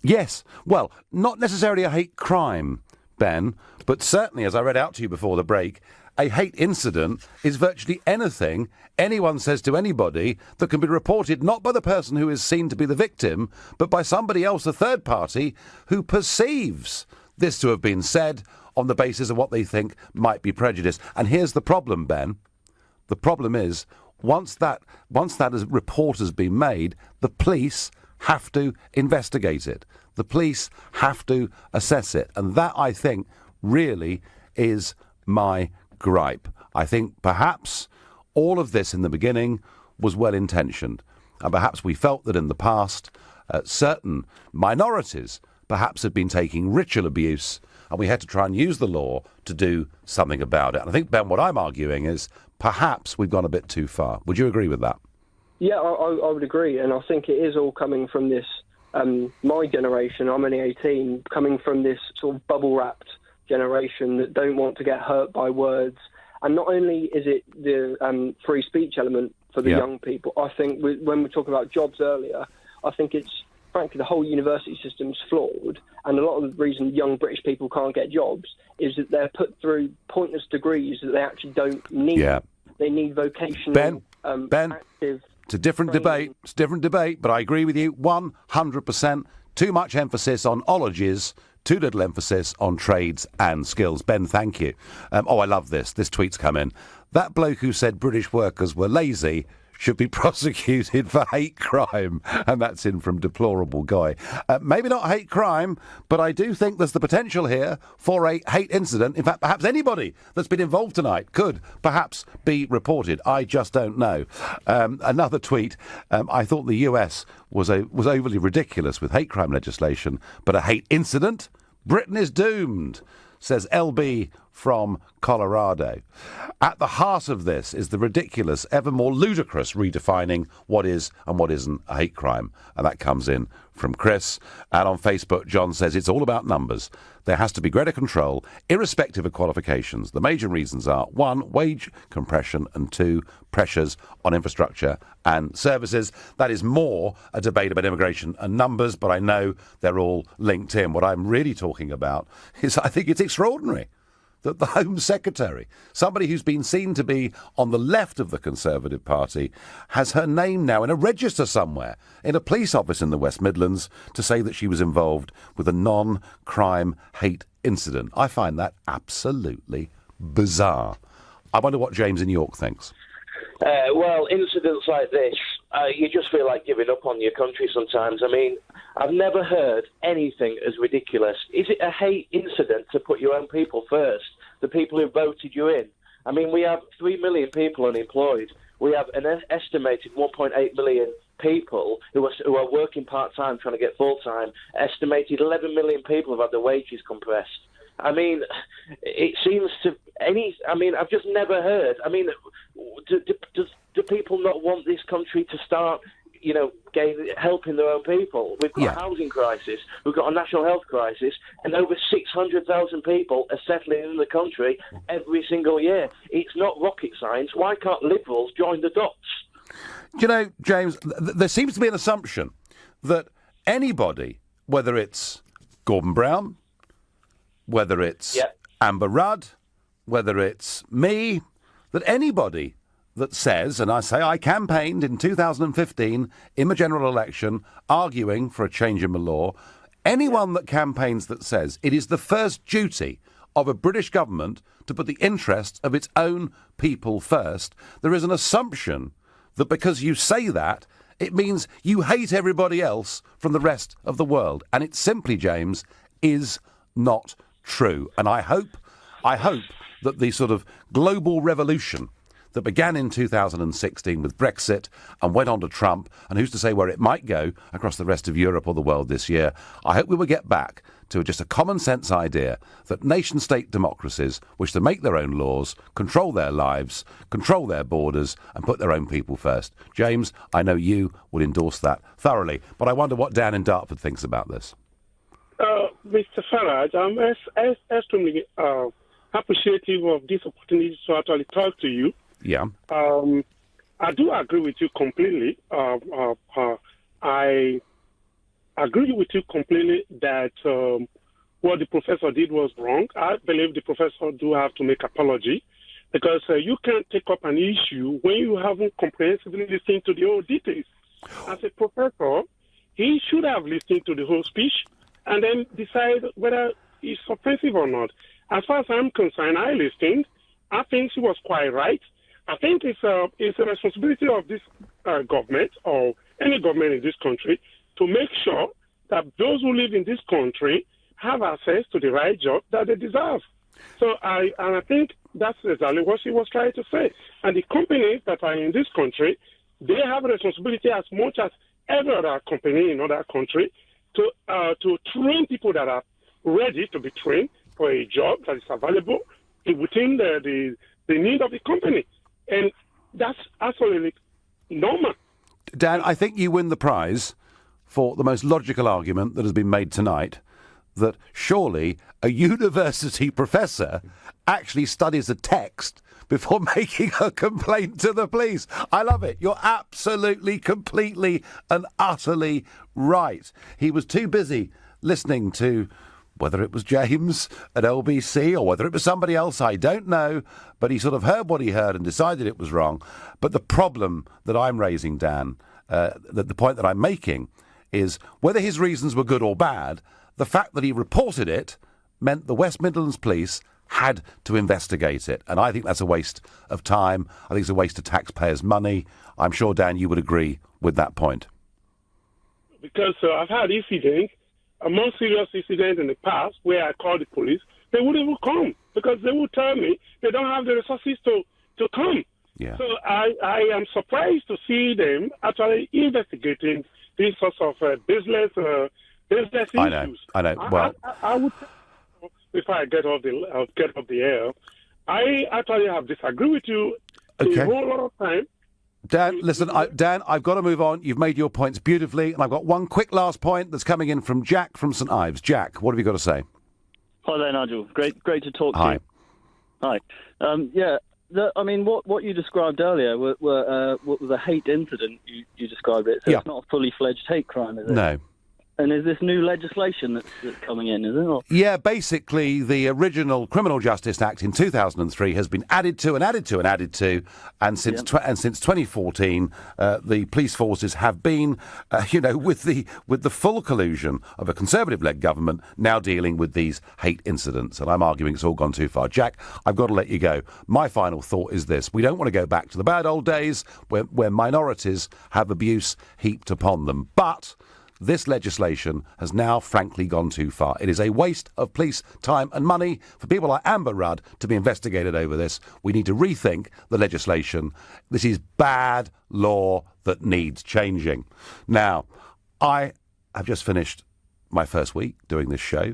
Yes. Well, not necessarily a hate crime, Ben, but certainly, as I read out to you before the break, a hate incident is virtually anything anyone says to anybody that can be reported not by the person who is seen to be the victim, but by somebody else, a third party, who perceives this to have been said on the basis of what they think might be prejudice. And here's the problem, Ben. The problem is, once that report has been made, the police have to investigate it. The police have to assess it. And that, I think, really is my gripe. I think perhaps all of this in the beginning was well-intentioned. And perhaps we felt that in the past, certain minorities perhaps had been taking ritual abuse, and we had to try and use the law to do something about it. And I think, Ben, what I'm arguing is perhaps we've gone a bit too far. Would you agree with that? Yeah, I would agree, and I think it is all coming from this, my generation, I'm only 18, coming from this sort of bubble-wrapped generation that don't want to get hurt by words. And not only is it the free speech element for the young people, I think when we talk about jobs earlier, I think it's, frankly, the whole university system's flawed, and a lot of the reason young British people can't get jobs is that they're put through pointless degrees that they actually don't need. Yeah. They need vocational, Ben, active... It's a different debate. It's a different debate, but I agree with you 100%. Too much emphasis on ologies, too little emphasis on trades and skills. Ben, thank you. I love this. This tweet's come in. That bloke who said British workers were lazy should be prosecuted for hate crime. And that's in from Deplorable Guy. Maybe not hate crime, but I do think there's the potential here for a hate incident. In fact, perhaps anybody that's been involved tonight could perhaps be reported. I just don't know. Another tweet. I thought the US was overly ridiculous with hate crime legislation, but a hate incident? Britain is doomed, says LB from Colorado. At the heart of this is the ridiculous, ever more ludicrous redefining what is and what isn't a hate crime. And that comes in from Chris. And on Facebook, John says it's all about numbers. There has to be greater control, irrespective of qualifications. The major reasons are, 1, wage compression, and 2, pressures on infrastructure and services. That is more a debate about immigration and numbers, but I know they're all linked in. What I'm really talking about is I think it's extraordinary that the Home Secretary, somebody who's been seen to be on the left of the Conservative Party, has her name now in a register somewhere, in a police office in the West Midlands, to say that she was involved with a non-crime hate incident. I find that absolutely bizarre. I wonder what James in York thinks. Well, incidents like this, you just feel like giving up on your country sometimes. I mean, I've never heard anything as ridiculous. Is it a hate incident to put your own people first, the people who voted you in? I mean, we have 3 million people unemployed. We have an estimated 1.8 million people who are working part-time trying to get full-time. Estimated 11 million people have had their wages compressed. I mean, it seems to I've just never heard. I mean, do people not want this country to start, helping their own people? We've got a housing crisis, we've got a national health crisis, and over 600,000 people are settling in the country every single year. It's not rocket science. Why can't Liberals join the dots? Do you know, James, there seems to be an assumption that anybody, whether it's Gordon Brown, whether it's Amber Rudd, whether it's me, that anybody that says, and I say I campaigned in 2015 in the general election arguing for a change in the law, anyone that campaigns that says it is the first duty of a British government to put the interests of its own people first, there is an assumption that because you say that, it means you hate everybody else from the rest of the world. And it simply, James, is not true. And I hope that the sort of global revolution that began in 2016 with Brexit and went on to Trump, and who's to say where it might go across the rest of Europe or the world this year, I hope we will get back to just a common sense idea that nation-state democracies wish to make their own laws, control their lives, control their borders, and put their own people first. James, I know you would endorse that thoroughly, but I wonder what Dan in Dartford thinks about this. Mr. Farage, I'm extremely appreciative of this opportunity to actually talk to you. Yeah. I do agree with you completely. I agree with you completely that what the professor did was wrong. I believe the professor do have to make apology because you can't take up an issue when you haven't comprehensively listened to the whole details. As a professor, he should have listened to the whole speech and then decide whether it's offensive or not. As far as I'm concerned, I listened. I think she was quite right. I think it's a responsibility of this government or any government in this country to make sure that those who live in this country have access to the right job that they deserve. So I think that's exactly what she was trying to say. And the companies that are in this country, they have a responsibility as much as every other company in other country to train people that are ready to be trained for a job that is available within the need of the company. And that's absolutely normal. Dan, I think you win the prize for the most logical argument that has been made tonight, that surely a university professor actually studies a text before making a complaint to the police. I love it. You're absolutely, completely and utterly right. He was too busy listening to whether it was James at LBC or whether it was somebody else, I don't know, but he sort of heard what he heard and decided it was wrong. But the problem that I'm raising, Dan, the point that I'm making is whether his reasons were good or bad, the fact that he reported it meant the West Midlands Police had to investigate it. And I think that's a waste of time. I think it's a waste of taxpayers' money. I'm sure, Dan, you would agree with that point. Because I've had incidents, a more serious incident in the past where I called the police, they wouldn't even come because they would tell me they don't have the resources to come. Yeah. So I am surprised to see them actually investigating these sorts of business issues. I know. Well, I would before I get off the air, I actually have disagreed with you a whole lot of time. Dan, listen, Dan, I've got to move on. You've made your points beautifully, and I've got one quick last point that's coming in from Jack from St Ives. Jack, what have you got to say? Hi there, Nigel. Great to talk to Hi. you. Hi. What you described earlier what was a hate incident. You described it. So It's not a fully fledged hate crime, is it? No. And is this new legislation that's coming in, is it? Or? Yeah, basically, the original Criminal Justice Act in 2003 has been added to, and since 2014, the police forces have been, with the full collusion of a Conservative-led government now dealing with these hate incidents. And I'm arguing it's all gone too far. Jack, I've got to let you go. My final thought is this: we don't want to go back to the bad old days where minorities have abuse heaped upon them, but this legislation has now frankly gone too far. It is a waste of police time and money for people like Amber Rudd to be investigated over this. We need to rethink the legislation. This is bad law that needs changing. Now, I have just finished my first week doing this show.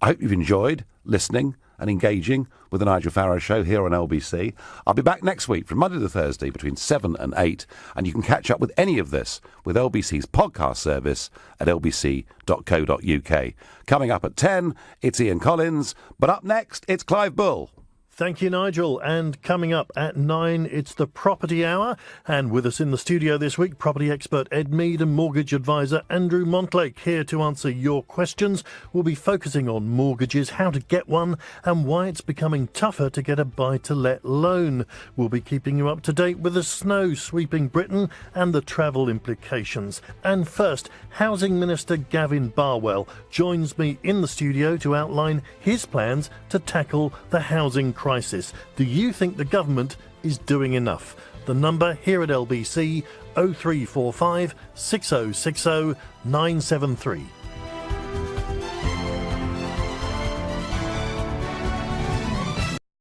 I hope you've enjoyed listening and engaging with the Nigel Farage Show here on LBC. I'll be back next week from Monday to Thursday between 7 and 8, and you can catch up with any of this with LBC's podcast service at lbc.co.uk. Coming up at 10, it's Ian Collins, but up next, it's Clive Bull. Thank you, Nigel. And coming up at 9, it's the Property Hour. And with us in the studio this week, property expert Ed Mead and mortgage advisor Andrew Montlake, here to answer your questions. We'll be focusing on mortgages, how to get one, and why it's becoming tougher to get a buy-to-let loan. We'll be keeping you up to date with the snow sweeping Britain and the travel implications. And first, Housing Minister Gavin Barwell joins me in the studio to outline his plans to tackle the housing crisis. Do you think the government is doing enough? The number here at LBC, 0345 6060 973.